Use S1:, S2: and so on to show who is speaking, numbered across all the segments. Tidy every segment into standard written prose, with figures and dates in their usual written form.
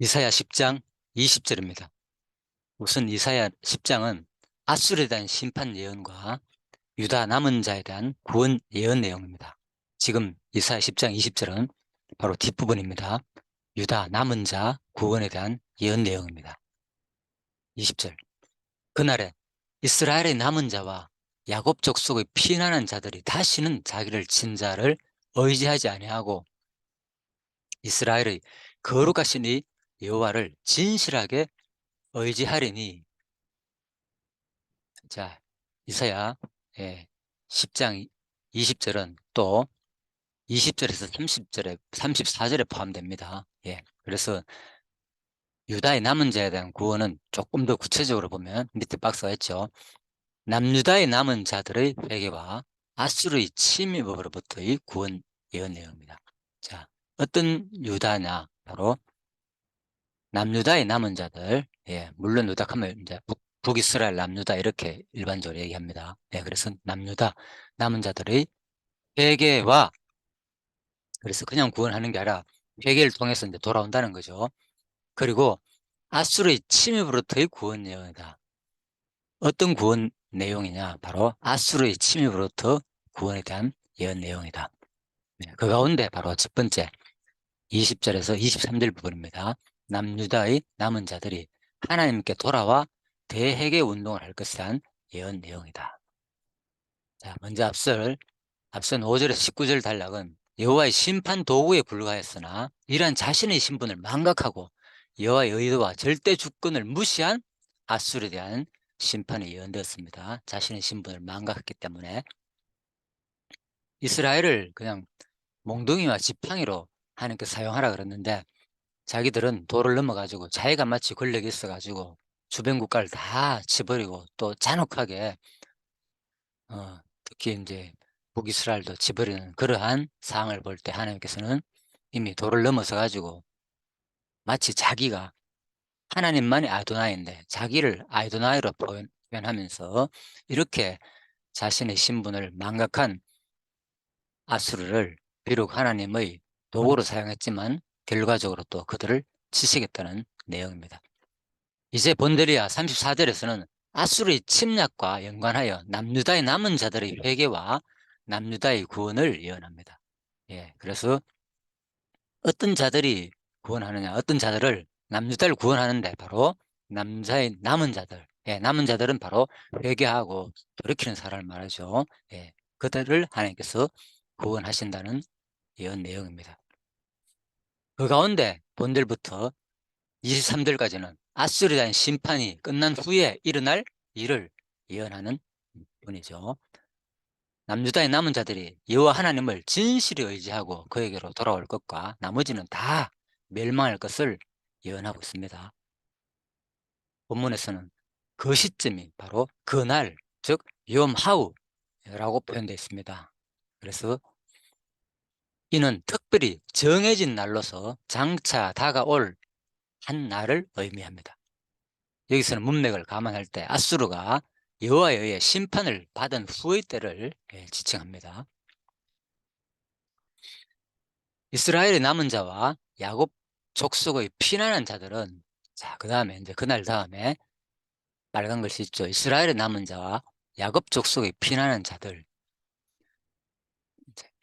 S1: 이사야 10장 20절입니다. 우선 이사야 10장은 아수르에 대한 심판 예언과 유다 남은 자에 대한 구원 예언 내용입니다. 지금 이사야 10장 20절은 바로 뒷부분입니다. 유다 남은 자 구원에 대한 예언 내용입니다. 20절. 그날에 이스라엘의 남은 자와 야곱 족속의 피난한 자들이 다시는 자기를 친 자를 의지하지 아니하고 이스라엘의 거룩하신 이 여호와를 진실하게 의지하리니. 자, 이사야 10장 20절은 또 20절에서 30절에 34절에 포함됩니다. 그래서 유다의 남은 자에 대한 구원은 조금 더 구체적으로 보면 밑에 박스가 있죠. 남유다의 남은 자들의 회개와 아수르의 침입으로부터의 구원 예언 내용입니다. 자, 어떤 유다냐? 바로 남유다의 남은 자들. 물론 유다하면 이제 북이스라엘 남유다 이렇게 일반적으로 얘기합니다. 그래서 남유다 남은 자들의 회개와, 그래서 그냥 구원하는 게 아니라 회개를 통해서 이제 돌아온다는 거죠. 그리고 아수르의 침입으로부터의 구원 예언이다. 어떤 구원 내용이냐? 바로 아수르의 침입으로부터 구원에 대한 예언 내용이다. 그 가운데 바로 첫 번째 20절에서 23절 부분입니다. 남유다의 남은 자들이 하나님께 돌아와 대회개 운동을 할 것에 대한 예언 내용이다. 자, 먼저 앞선 5절에서 19절 단락은 여호와의 심판 도구에 불과했으나 이러한 자신의 신분을 망각하고 여호와의 의도와 절대 주권을 무시한 아수르에 대한 심판이 예언되었습니다. 자신의 신분을 망각했기 때문에 이스라엘을 그냥 몽둥이와 지팡이로 하나님께 사용하라 그랬는데, 자기들은 도를 넘어가지고 자기가 마치 권력이 있어가지고 주변 국가를 다 치버리고 또 잔혹하게 특히 이제 북이스라엘도 치버리는 그러한 상황을 볼 때 하나님께서는 이미 도를 넘어서 가지고 마치 자기가 하나님만이 아도나이인데 자기를 아도나이로 표현하면서 이렇게 자신의 신분을 망각한 아수르를 비록 하나님의 도구로 사용했지만 결과적으로 또 그들을 치시겠다는 내용입니다. 이제 본데리아 34절에서는 아수르의 침략과 연관하여 남유다의 남은 자들의 회개와 남유다의 구원을 예언합니다. 그래서 어떤 자들이 구원하느냐, 어떤 자들을, 남유다를 구원하는데 바로 남자의 남은 자들, 남은 자들은 바로 회개하고 돌이키는 사람을 말하죠. 그들을 하나님께서 구원하신다는 예언 내용입니다. 그 가운데 본절부터 23절까지는 아수르에 대한 심판이 끝난 후에 일어날 일을 예언하는 분이죠. 남유다의 남은 자들이 여호와 하나님을 진실히 의지하고 그에게로 돌아올 것과 나머지는 다 멸망할 것을 예언하고 있습니다. 본문에서는 그 시점이 바로 그날, 즉 염하우라고 표현되어 있습니다. 그래서 이는 특별히 정해진 날로서 장차 다가올 한 날을 의미합니다. 여기서는 문맥을 감안할 때 아수르가 여호와에 의해 심판을 받은 후의 때를 지칭합니다. 이스라엘의 남은 자와 야곱 족속의 피난한 자들은, 자, 그 다음에 이제 그날 다음에 빨간 글씨 있죠. 이스라엘의 남은 자와 야곱 족속의 피난한 자들.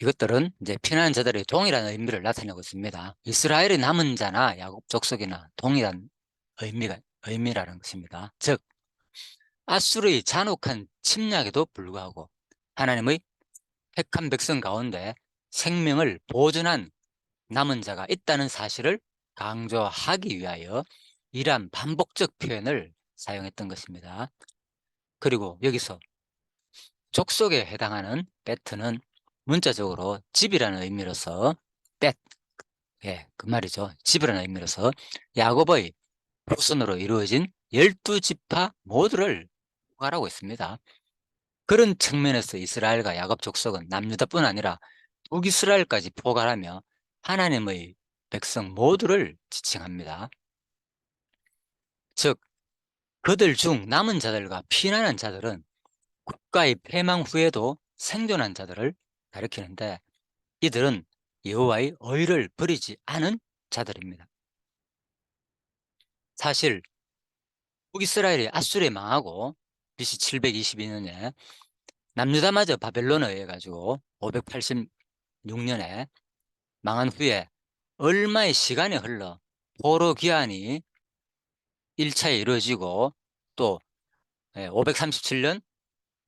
S1: 이것들은 이제 피난한 자들의 동일한 의미를 나타내고 있습니다. 이스라엘의 남은 자나 야곱 족속이나 동일한 의미라는 것입니다. 즉, 아수르의 잔혹한 침략에도 불구하고 하나님의 택한 백성 가운데 생명을 보존한 남은 자가 있다는 사실을 강조하기 위하여 이러한 반복적 표현을 사용했던 것입니다. 그리고 여기서 족속에 해당하는 베트는 문자적으로 집이라는 의미로서 벳, 그 말이죠. 집이라는 의미로서 야곱의 후손으로 이루어진 12지파 모두를 포괄하고 있습니다. 그런 측면에서 이스라엘과 야곱 족속은 남유다뿐 아니라 북이스라엘까지 포괄하며 하나님의 백성 모두를 지칭합니다. 즉, 그들 중 남은 자들과 피난한 자들은 국가의 패망 후에도 생존한 자들을 가리키는데, 이들은 여호와의 의를 버리지 않은 자들입니다. 사실 북이스라엘이 아수르에 망하고 BC 722년에 남유다마저 바벨론에 의해 가지고 586년에 망한 후에 얼마의 시간이 흘러 포로 기한이 1차에 이루어지고 또 537년,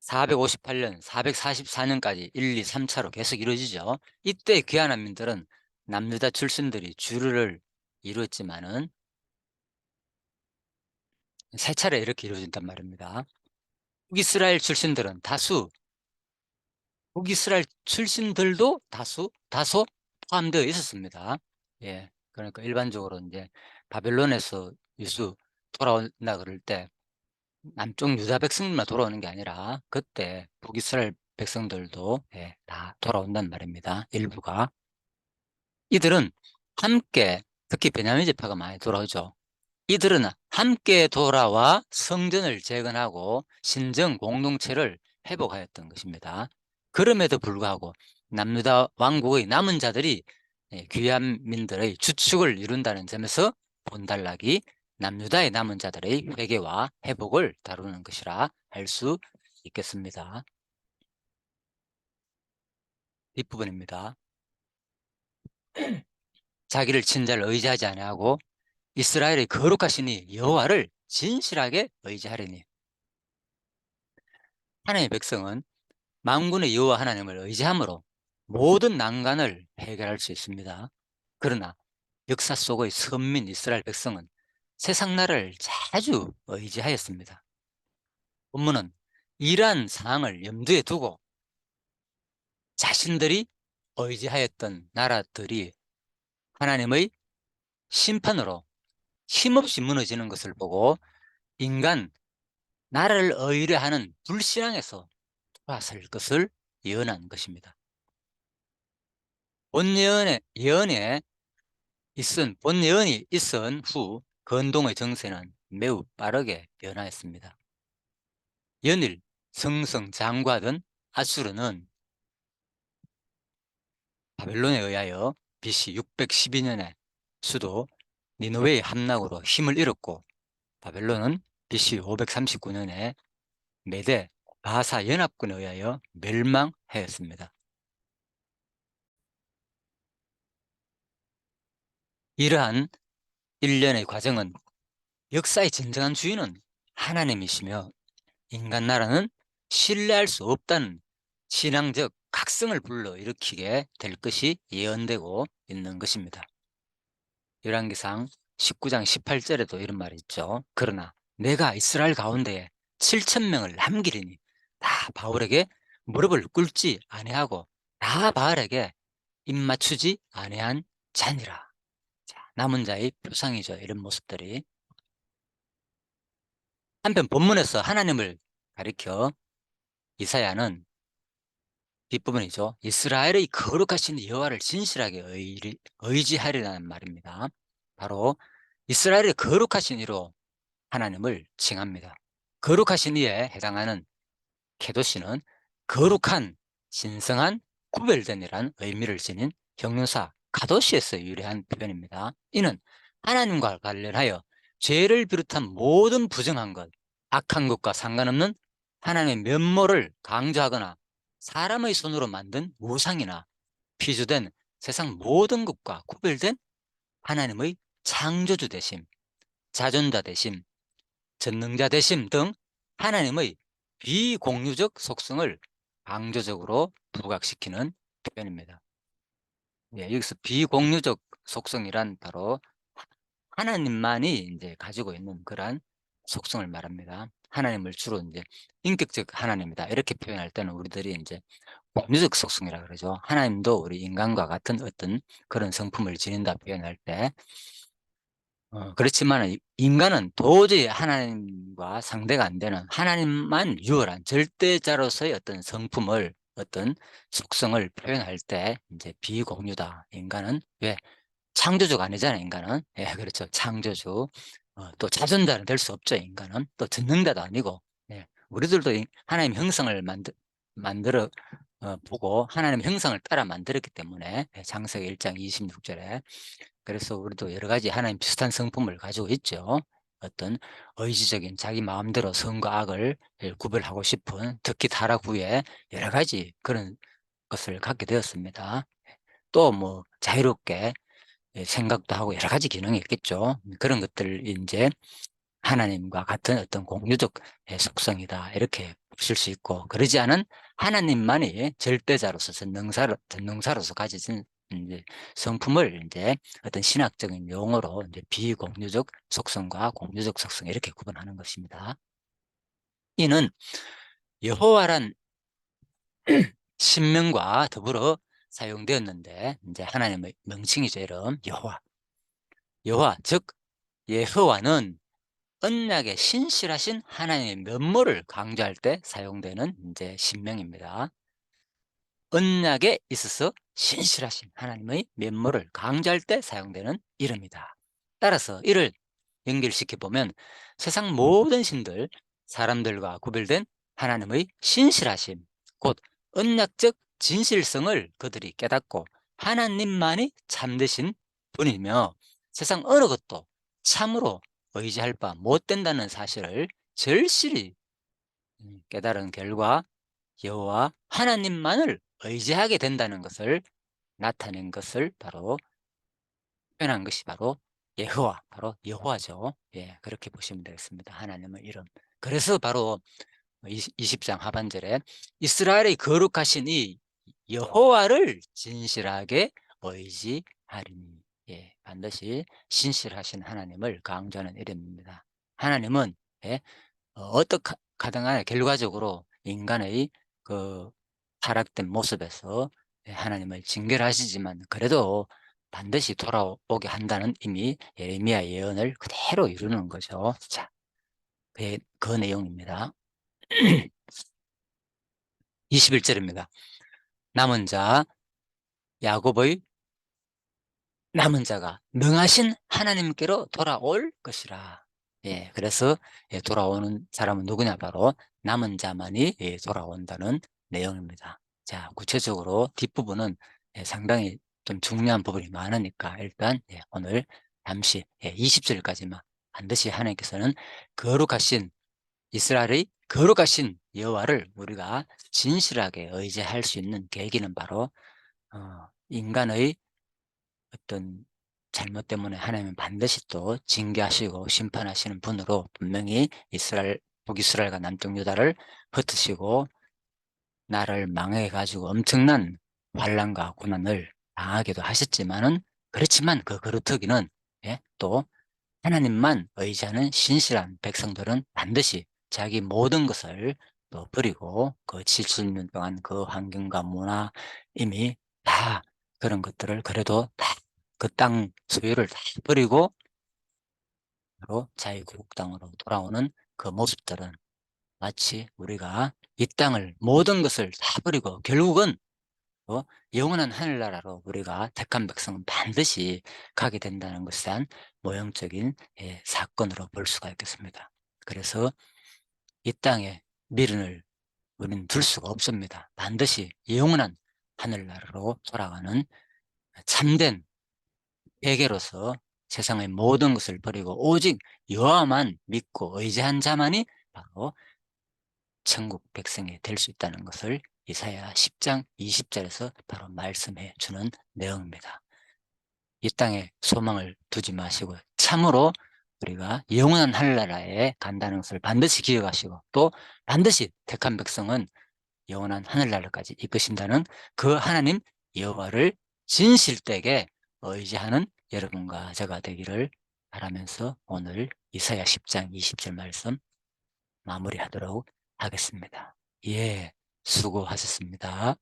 S1: 458년, 444년까지 1, 2, 3차로 계속 이루어지죠. 이때 귀환 난민들은 남유다 출신들이 주류를 이루었지만은 세 차례 이렇게 이루어진단 말입니다. 북이스라엘 출신들은 북이스라엘 출신들도 다소 포함되어 있었습니다. 예. 그러니까 일반적으로 이제 바벨론에서 유수 돌아온다 그럴 때 남쪽 유다 백성들만 돌아오는 게 아니라 그때 북이스라엘 백성들도 다 돌아온단 말입니다. 일부가. 이들은 함께, 특히 베냐민 지파가 많이 돌아오죠. 이들은 함께 돌아와 성전을 재건하고 신정 공동체를 회복하였던 것입니다. 그럼에도 불구하고 남유다 왕국의 남은 자들이 귀환민들의 주축을 이룬다는 점에서 본달락이 남유다의 남은 자들의 회개와 회복을 다루는 것이라 할 수 있겠습니다. 뒷부분입니다. 자기를 친자를 의지하지 아니하고 이스라엘의 거룩하시니 여호와를 진실하게 의지하리니. 하나님의 백성은 만군의 여호와 하나님을 의지함으로 모든 난관을 해결할 수 있습니다. 그러나 역사 속의 선민 이스라엘 백성은 세상 나라를 자주 의지하였습니다. 본문은 이러한 상황을 염두에 두고 자신들이 의지하였던 나라들이 하나님의 심판으로 힘없이 무너지는 것을 보고 인간 나라를 의뢰하는 불신앙에서 돌아설 것을 예언한 것입니다. 본 예언이 있은 후 건동의 정세는 매우 빠르게 변화했습니다. 연일 승승장구하던 아수르는 바벨론에 의하여 BC 612년에 수도 니느웨의 함락으로 힘을 잃었고 바벨론은 BC 539년에 메대 바사 연합군에 의하여 멸망하였습니다. 이러한 일련의 과정은 역사의 진정한 주인은 하나님이시며 인간 나라는 신뢰할 수 없다는 신앙적 각성을 불러일으키게 될 것이 예언되고 있는 것입니다. 열왕기상 19장 18절에도 이런 말이 있죠. 그러나 내가 이스라엘 가운데에 7,000명을 남기리니 다 바울에게 무릎을 꿇지 아니하고 다 바알에게 입맞추지 아니한 자니라. 자, 남은 자의 표상이죠. 이런 모습들이. 한편 본문에서 하나님을 가리켜 이사야는 뒷부분이죠. 이스라엘의 거룩하신 여호와를 진실하게 의지하리라는 말입니다. 바로 이스라엘의 거룩하신 이로 하나님을 칭합니다. 거룩하신 이에 해당하는 케도시는 거룩한, 신성한, 구별된 이란 의미를 지닌 형용사 카도시에서 유래한 표현입니다. 이는 하나님과 관련하여 죄를 비롯한 모든 부정한 것, 악한 것과 상관없는 하나님의 면모를 강조하거나 사람의 손으로 만든 우상이나 피조된 세상 모든 것과 구별된 하나님의 창조주 되심, 자존자 되심, 전능자 되심 등 하나님의 비공유적 속성을 강조적으로 부각시키는 표현입니다. 여기서 비공유적 속성이란 바로 하나님만이 이제 가지고 있는 그러한 속성을 말합니다. 하나님을 주로 이제 인격적 하나님이다 이렇게 표현할 때는 우리들이 이제 공유적 속성이라 그러죠. 하나님도 우리 인간과 같은 어떤 그런 성품을 지닌다 표현할 때 그렇지만 인간은 도저히 하나님과 상대가 안 되는 하나님만 유월한 절대자로서의 어떤 성품을 어떤 속성을 표현할 때 이제 비공유다. 인간은 왜 창조주가 아니잖아요. 인간은 그렇죠. 창조주 또 자존자는 될 수 없죠. 인간은 또 전능자도 아니고 우리들도 하나님 형상을 만들어 보고 하나님 형상을 따라 만들었기 때문에 창세기 1장 26절에 그래서 우리도 여러 가지 하나님 비슷한 성품을 가지고 있죠. 어떤 의지적인 자기 마음대로 선과 악을 구별하고 싶은, 특히 타락 후에 여러 가지 그런 것을 갖게 되었습니다. 또 뭐 자유롭게 생각도 하고 여러 가지 기능이 있겠죠. 그런 것들 이제 하나님과 같은 어떤 공유적 속성이다, 이렇게 보실 수 있고, 그러지 않은 하나님만이 절대자로서 전능사로서 가지신 이제 성품을 이제 어떤 신학적인 용어로 이제 비공유적 속성과 공유적 속성, 이렇게 구분하는 것입니다. 이는 여호와란 신명과 더불어 사용되었는데, 이제 하나님의 명칭이죠. 이름 여호와. 여호와 즉 예호와는 언약의 신실하신 하나님의 면모를 강조할 때 사용되는 이제 신명입니다. 언약에 있어서 신실하신 하나님의 면모를 강조할 때 사용되는 이름이다. 따라서 이를 연결시켜 보면 세상 모든 신들, 사람들과 구별된 하나님의 신실하심, 곧 언약적 진실성을 그들이 깨닫고 하나님만이 참되신 분이며 세상 어느 것도 참으로 의지할 바 못 된다는 사실을 절실히 깨달은 결과 여호와 하나님만을 의지하게 된다는 것을 나타낸 것을 바로 표현한 것이 바로 여호와, 바로 여호와죠. 예, 그렇게 보시면 되겠습니다. 하나님의 이름. 그래서 바로 20장 하반절에 이스라엘의 거룩하신 이 여호와를 진실하게 의지하리니, 예, 반드시 신실하신 하나님을 강조하는 이름입니다. 하나님은 예, 어떻게 하든 간에 결과적으로 인간의 그 타락된 모습에서 하나님을 징계하시지만 그래도 반드시 돌아오게 한다는 이미 예레미야 예언을 그대로 이루는 거죠. 자, 그 내용입니다. 21절입니다. 남은 자 야곱의 남은 자가 능하신 하나님께로 돌아올 것이라. 예, 그래서 돌아오는 사람은 누구냐? 바로 남은 자만이 돌아온다는 내용입니다. 자, 구체적으로 뒷부분은 상당히 좀 중요한 부분이 많으니까 일단 오늘 잠시 20절까지만 반드시 하나님께서는 거룩하신 이스라엘의 거룩하신 여호와를 우리가 진실하게 의지할 수 있는 계기는 바로 인간의 어떤 잘못 때문에 하나님은 반드시 또 징계하시고 심판하시는 분으로 분명히 북이스라엘과 남쪽 유다를 흩으시고 나를 망해 가지고 엄청난 환난과 고난을 당하기도 하셨지만은, 그렇지만 그 그루터기는 또 하나님만 의지하는 신실한 백성들은 반드시 자기 모든 것을 또 버리고 그 70년 동안 그 환경과 문화, 이미 다 그런 것들을 그래도 다 그 땅 소유를 다 버리고 바로 자유국 땅으로 돌아오는 그 모습들은 마치 우리가 이 땅을 모든 것을 다 버리고 결국은 영원한 하늘나라로 우리가 택한 백성은 반드시 가게 된다는 것에 대한 모형적인 사건으로 볼 수가 있겠습니다. 그래서 이 땅에 미련을 우리는 둘 수가 없습니다. 반드시 영원한 하늘나라로 돌아가는 참된 회개로서 세상의 모든 것을 버리고 오직 여호와만 믿고 의지한 자만이 바로 천국 백성이 될 수 있다는 것을 이사야 10장 20절에서 바로 말씀해 주는 내용입니다. 이 땅에 소망을 두지 마시고 참으로 우리가 영원한 하늘나라에 간다는 것을 반드시 기억하시고, 또 반드시 택한 백성은 영원한 하늘나라까지 이끄신다는 그 하나님 여호와를 진실되게 의지하는 여러분과 제가 되기를 바라면서 오늘 이사야 10장 20절 말씀 마무리하도록 하겠습니다. 예, 수고하셨습니다.